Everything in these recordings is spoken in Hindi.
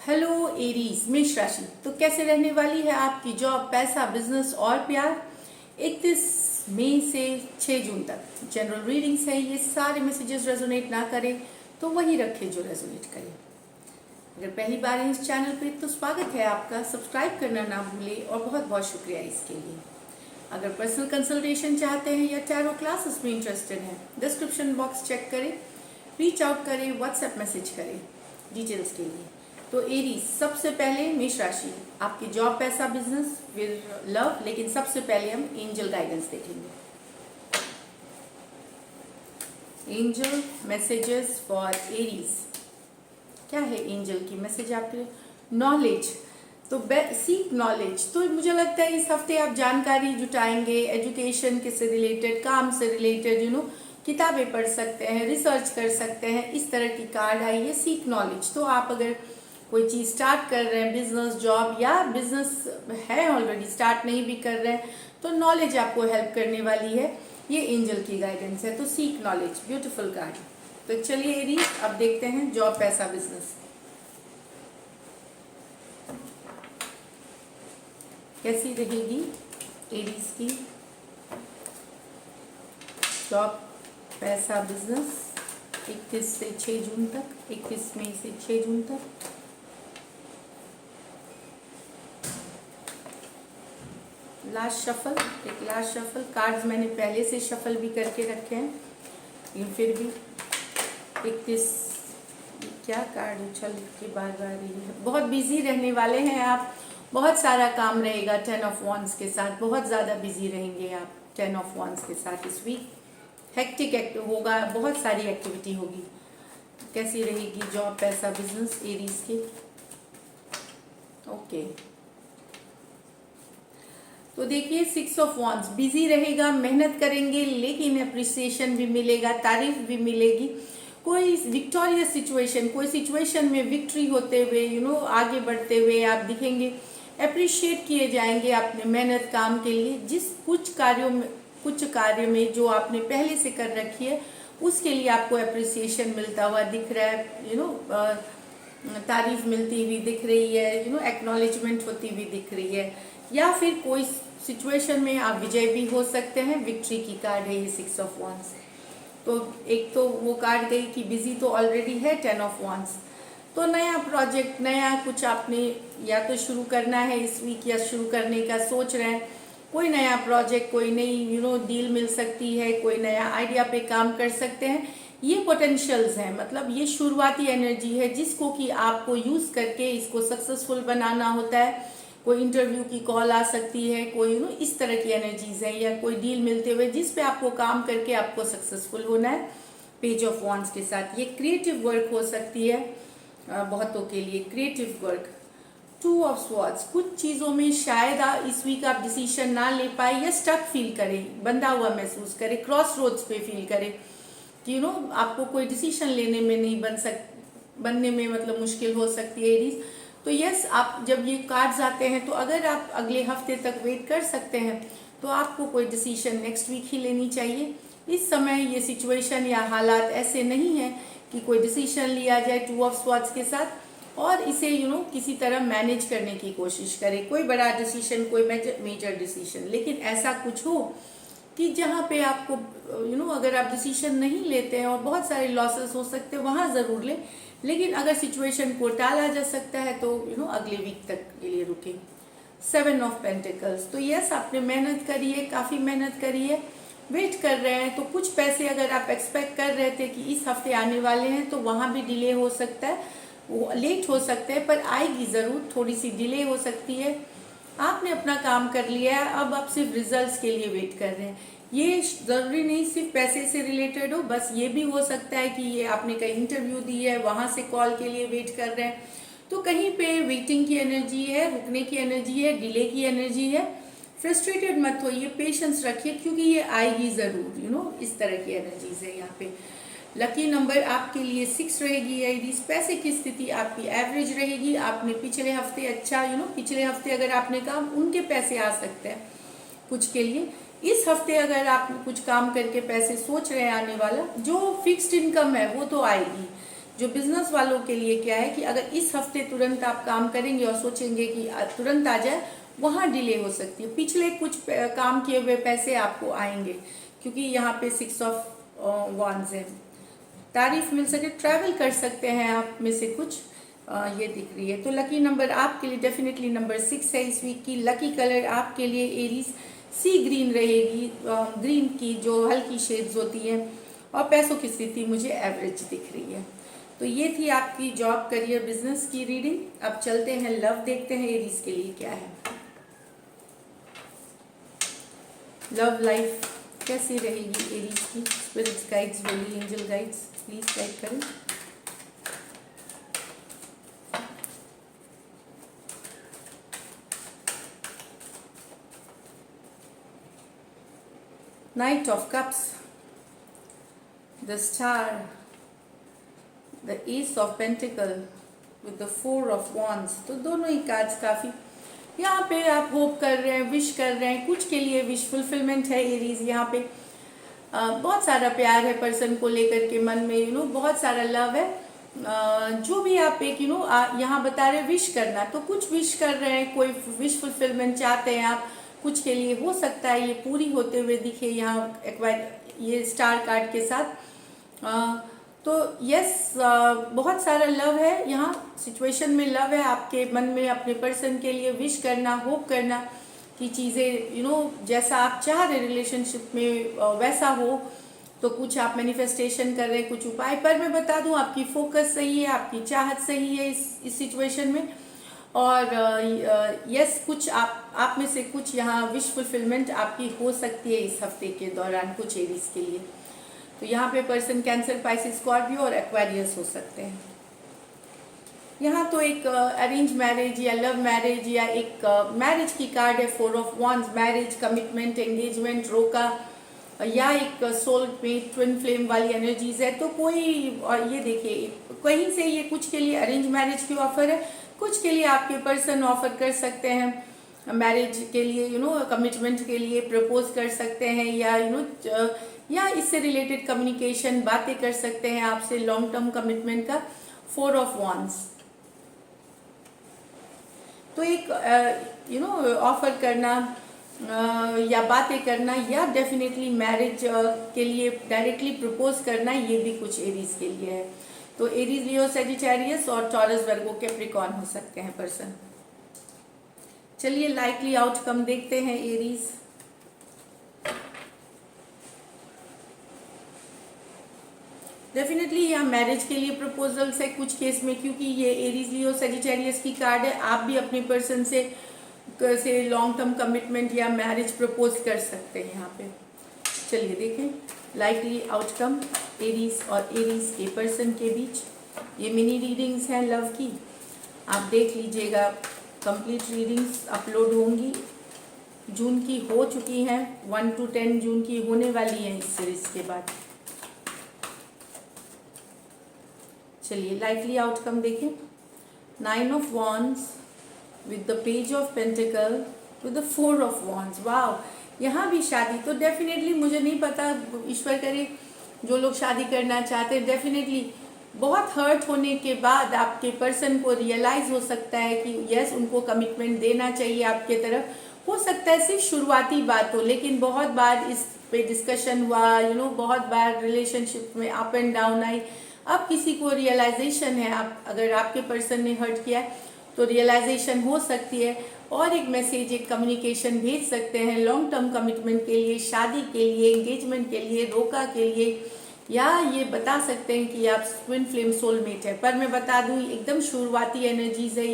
हेलो एरीज मेष राशि। तो कैसे रहने वाली है आपकी जॉब, पैसा, बिजनेस और प्यार 31 मई से 6 जून तक। जनरल रीडिंग्स है, ये सारे मैसेजेस रेजोनेट ना करें तो वही रखें जो रेजोनेट करें। अगर पहली बार है इस चैनल पे तो स्वागत है आपका, सब्सक्राइब करना ना भूलें और बहुत बहुत शुक्रिया इसके लिए। अगर पर्सनल कंसल्टेशन चाहते हैं या टैरो क्लासेस में इंटरेस्टेड हैं, डिस्क्रिप्शन बॉक्स चेक करें, रीच आउट करें, व्हाट्सएप मैसेज करें डिटेल्स के लिए। तो एरीज, सबसे पहले मेष राशि, आपकी जॉब, पैसा, बिजनेस, फिर लव, लेकिन सबसे पहले हम एंजल गाइडेंस देखेंगे। Angel messages for Aries. क्या है एंजल की मैसेज आपके लिए? नॉलेज। तो सीक नॉलेज। तो मुझे लगता है इस हफ्ते आप जानकारी जुटाएंगे, एजुकेशन के से रिलेटेड, काम से रिलेटेड, किताबें पढ़ सकते हैं, रिसर्च कर सकते हैं। इस तरह की कार्ड आई है, सीक नॉलेज। तो आप अगर कोई चीज़ स्टार्ट कर रहे हैं, बिजनेस, जॉब, या बिजनेस है ऑलरेडी स्टार्ट नहीं भी कर रहे हैं, तो नॉलेज आपको हेल्प करने वाली है। ये एंजल की गाइडेंस है। तो सीक नॉलेज, ब्यूटीफुल कार्ड। तो चलिए एरीज, अब देखते हैं जॉब, पैसा, बिजनेस कैसी रहेगी एरीज की जॉब, पैसा, बिजनेस 31 से 6 जून तक, 31 मई से 6 जून तक। लास्ट शफल, एक लास्ट शफल। कार्ड्स मैंने पहले से शफल भी करके रखे हैं, लेकिन फिर भी 31 क्या कार्ड उछल के बार बार रही है। बहुत बिजी रहने वाले हैं आप, बहुत सारा काम रहेगा 10 ऑफ वॉन्ड्स के साथ, बहुत ज़्यादा बिजी रहेंगे आप 10 ऑफ वॉन्ड्स के साथ इस वीक। हेक्टिक होगा, बहुत सारी एक्टिविटी होगी। कैसी रहेगी जॉब, पैसा, बिजनेस एरीज की? ओके, तो देखिए 6 ऑफ वॉन्ड्स, बिजी रहेगा, मेहनत करेंगे, लेकिन अप्रिसिएशन भी मिलेगा, तारीफ भी मिलेगी। कोई विक्टोरियस सिचुएशन, कोई सिचुएशन में विक्ट्री होते हुए, आगे बढ़ते हुए आप दिखेंगे, अप्रिशिएट किए जाएंगे अपने मेहनत काम के लिए। कुछ कार्य में जो आपने पहले से कर रखी है उसके लिए आपको अप्रिसिएशन मिलता हुआ दिख रहा है, तारीफ मिलती हुई दिख रही है, एक्नॉलेजमेंट होती हुई दिख रही है। या फिर कोई सिचुएशन में आप विजय भी हो सकते हैं। विक्ट्री की कार्ड है ये 6 ऑफ वॉन्ड्स। तो एक तो वो कार्ड गई कि बिजी तो ऑलरेडी है 10 ऑफ वॉन्ड्स। तो नया प्रोजेक्ट, नया कुछ आपने या तो शुरू करना है इस वीक, या शुरू करने का सोच रहे हैं। कोई नया प्रोजेक्ट, कोई नई डील मिल सकती है, कोई नया आइडिया पे काम कर सकते हैं। ये पोटेंशियल्स हैं, मतलब ये शुरुआती एनर्जी है जिसको कि आपको यूज करके इसको सक्सेसफुल बनाना होता है। कोई इंटरव्यू की कॉल आ सकती है, कोई इस तरह की एनर्जीज है, या कोई डील मिलते हुए जिस पे आपको काम करके आपको सक्सेसफुल होना है। पेज ऑफ वॉन्ड्स के साथ ये क्रिएटिव वर्क हो सकती है बहुतों के लिए, क्रिएटिव वर्क। 2 ऑफ स्वॉर्ड्स, कुछ चीज़ों में शायद इस वीक आप डिसीजन ना ले पाए या स्टक फील करें, बंधा हुआ महसूस करें, क्रॉस रोड्स पे फील करें कि आपको कोई डिसीजन लेने में नहीं बनने में मतलब मुश्किल हो सकती है एरीज। तो यस, आप जब ये कार्ड्स आते हैं तो अगर आप अगले हफ्ते तक वेट कर सकते हैं तो आपको कोई डिसीजन नेक्स्ट वीक ही लेनी चाहिए। इस समय ये सिचुएशन या हालात ऐसे नहीं है कि कोई डिसीजन लिया जाए 2 ऑफ स्वॉर्ड्स के साथ और इसे किसी तरह मैनेज करने की कोशिश करें। कोई बड़ा डिसीजन, कोई मेजर डिसीजन, लेकिन ऐसा कुछ हो कि जहाँ पे आपको अगर आप डिसीजन नहीं लेते हैं और बहुत सारे लॉसेस हो सकते हैं, वहाँ ज़रूर लें। लेकिन अगर सिचुएशन को टाला जा सकता है तो अगले वीक तक के लिए रुकें। 7 ऑफ पेंटिकल्स। तो यस, आपने मेहनत करी है, काफ़ी मेहनत करी है, वेट कर रहे हैं। तो कुछ पैसे अगर आप एक्सपेक्ट कर रहे थे कि इस हफ्ते आने वाले हैं तो वहाँ भी डिले हो सकता है, वो लेट हो सकते हैं, पर आएगी ज़रूर। थोड़ी सी डिले हो सकती है। आपने अपना काम कर लिया है, अब आप सिर्फ रिजल्ट्स के लिए वेट कर रहे हैं। ये ज़रूरी नहीं सिर्फ पैसे से रिलेटेड हो, बस ये भी हो सकता है कि ये आपने कहीं इंटरव्यू दी है, वहाँ से कॉल के लिए वेट कर रहे हैं। तो कहीं पे वेटिंग की एनर्जी है, रुकने की एनर्जी है, डिले की एनर्जी है। फ्रस्ट्रेटेड मत होइए, पेशेंस रखिए, क्योंकि ये आएगी ज़रूर। इस तरह की एनर्जीज है यहाँ पे। लकी नंबर आपके लिए 6 रहेगी एरीज। पैसे की स्थिति आपकी एवरेज रहेगी। आपने पिछले हफ्ते पिछले हफ्ते अगर आपने काम, उनके पैसे आ सकते हैं कुछ के लिए। इस हफ्ते अगर आप कुछ काम करके पैसे सोच रहे हैं आने वाला, जो फिक्स्ड इनकम है वो तो आएगी, जो बिजनेस वालों के लिए क्या है कि अगर इस हफ्ते तुरंत आप काम करेंगे और सोचेंगे कि तुरंत आ जाए, वहाँ डिले हो सकती है। पिछले कुछ काम किए हुए पैसे आपको आएंगे, क्योंकि यहाँ पे 6 ऑफ wands है। तारीफ मिल सके, ट्रैवल कर सकते हैं आप में से कुछ, ये दिख रही है। तो लकी नंबर आपके लिए डेफिनेटली नंबर 6 है इस वीक की। लकी कलर आपके लिए एरीज सी ग्रीन रहेगी, ग्रीन की जो हल्की शेड्स होती है। और पैसों की स्थिति मुझे एवरेज दिख रही है। तो ये थी आपकी जॉब, करियर, बिजनेस की रीडिंग। अब चलते हैं लव, देखते हैं एरीज के लिए क्या है। लव लाइफ कैसी रहेगी एरीज की? Spirits guides, holy angel guides please guide करें। Knight of Cups, the Star, the Ace of Pentacle with the 4 of Wands। तो दोनों ही कार्ड्स काफ़ी, यहाँ पे आप होप कर रहे हैं, विश कर रहे हैं, कुछ के लिए विश फुलफिलमेंट है एरीज। यहाँ पे बहुत सारा प्यार है पर्सन को लेकर के मन में, बहुत सारा लव है। जो भी आप एक यहाँ बता रहे विश करना, तो कुछ विश कर रहे हैं, कोई विश फुलफिलमेंट चाहते हैं आप, कुछ के लिए हो सकता है ये पूरी होते हुए दिखे यहाँ ये स्टार कार्ड के साथ। तो यस, बहुत सारा लव है यहाँ, सिचुएशन में लव है आपके मन में। अपने पर्सन के लिए विश करना, होप करना कि चीज़ें जैसा आप चाह रहे रिलेशनशिप में वैसा हो। तो कुछ आप मैनिफेस्टेशन कर रहे हैं, कुछ उपाय। पर मैं बता दूं, आपकी फोकस सही है, आपकी चाहत सही है इस सिचुएशन में। और यस, कुछ आप में से कुछ यहाँ विश फुलफिलमेंट आपकी हो सकती है इस हफ्ते के दौरान, कुछ एरीज के लिए। तो यहाँ पे पर्सन कैंसर, पाइसिस, स्कॉर्पियो और एक्वेरियस हो सकते हैं। यहाँ तो एक अरेंज मैरिज या लव मैरिज या एक मैरिज की कार्ड है, 4 of wands, marriage, commitment, engagement, रोका, या एक सोलमेट, ट्विन फ्लेम वाली एनर्जीज है। तो कोई, और ये देखिए कहीं से ये कुछ के लिए अरेंज मैरिज की ऑफर है, कुछ के लिए आपके पर्सन ऑफर कर सकते हैं मैरिज के लिए, कमिटमेंट के लिए प्रपोज कर सकते हैं, या या इससे रिलेटेड कम्युनिकेशन, बातें कर सकते हैं आपसे, लॉन्ग टर्म कमिटमेंट का 4 ऑफ wands। तो एक ऑफर करना या बातें करना, या डेफिनेटली मैरिज के लिए डायरेक्टली प्रपोज करना, ये भी कुछ एरीज के लिए है। तो एरीज, लियो, सेजिटेरियस और टॉरस, वर्गो, कैप्रिकॉर्न हो सकते हैं पर्सन। चलिए लाइकली आउटकम देखते हैं एरीज। डेफिनेटली यहाँ मैरिज के लिए प्रपोजल्स है कुछ केस में, क्योंकि ये एरीज, लियो, सेजिटेरियस की कार्ड है। आप भी अपने पर्सन से लॉन्ग टर्म कमिटमेंट या मैरिज प्रपोज कर सकते हैं यहाँ पे। चलिए देखें लाइकली आउटकम एरीज और एरीज के पर्सन के बीच। ये मिनी रीडिंग्स हैं लव की, आप देख लीजिएगा। कंप्लीट रीडिंग्स अपलोड होंगी, जून की हो चुकी हैं, 1 to 10 जून की होने वाली हैं इस सीरीज के बाद। चलिए लाइकली आउटकम देखें। 9 of wands with the page of pentacle with the 4 of wands। वाह, यहाँ भी शादी। तो डेफिनेटली मुझे नहीं पता, ईश्वर करे जो लोग शादी करना चाहते हैं, डेफिनेटली बहुत हर्ट होने के बाद आपके पर्सन को रियलाइज हो सकता है कि यस, उनको कमिटमेंट देना चाहिए आपके तरफ। हो सकता है सिर्फ शुरुआती बात हो, लेकिन बहुत बार इस पे डिस्कशन हुआ, बहुत बार रिलेशनशिप में अप एंड डाउन आई। अब किसी को रियलाइजेशन है, आप अगर आपके पर्सन ने हर्ट किया है तो रियलाइजेशन हो सकती है, और एक मैसेज, एक कम्युनिकेशन भेज सकते हैं लॉन्ग टर्म कमिटमेंट के लिए, शादी के लिए, एंगेजमेंट के लिए, रोका के लिए, या ये बता सकते हैं कि आप ट्विन फ्लेम सोलमेट है। पर मैं बता दूं एकदम शुरुआती एनर्जीज है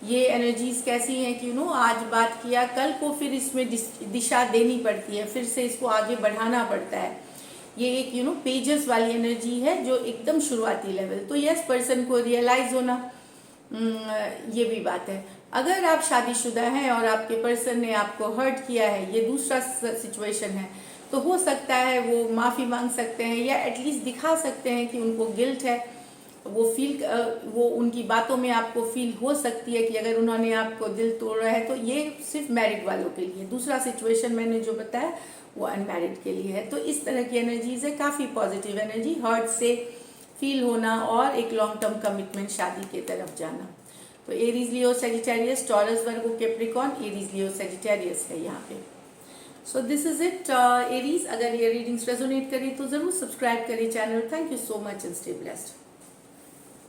ये एनर्जीज कैसी हैं कि आज बात किया, कल को फिर इसमें दिशा देनी पड़ती है, फिर से इसको आगे बढ़ाना पड़ता है। ये एक पेजेस वाली एनर्जी है जो एकदम शुरुआती लेवल। तो यस, पर्सन को रियलाइज होना, ये भी बात है। अगर आप शादीशुदा हैं और आपके पर्सन ने आपको हर्ट किया है, ये दूसरा सिचुएशन है, तो हो सकता है वो माफ़ी मांग सकते हैं, या एटलीस्ट दिखा सकते हैं कि उनको गिल्ट है। वो उनकी बातों में आपको फील हो सकती है कि अगर उन्होंने आपको दिल तोड़ा है। तो ये सिर्फ मैरिड वालों के लिए। दूसरा सिचुएशन मैंने जो बताया वो अनमैरिड के लिए है। तो इस तरह की एनर्जीज है, काफ़ी पॉजिटिव एनर्जी, हर्ट से फील होना और एक लॉन्ग टर्म कमिटमेंट, शादी के तरफ जाना। तो एरीज, लियो, सेजिटेरियस, टॉरस, वर्गो, कैप्रिकॉर्न, एरीज, लियो, सेजिटेरियस है यहाँ पे। So this is it Aries. अगर ये रीडिंग्स रेजोनेट करें तो जरूर सब्सक्राइब करें channel. Thank you so much and stay blessed.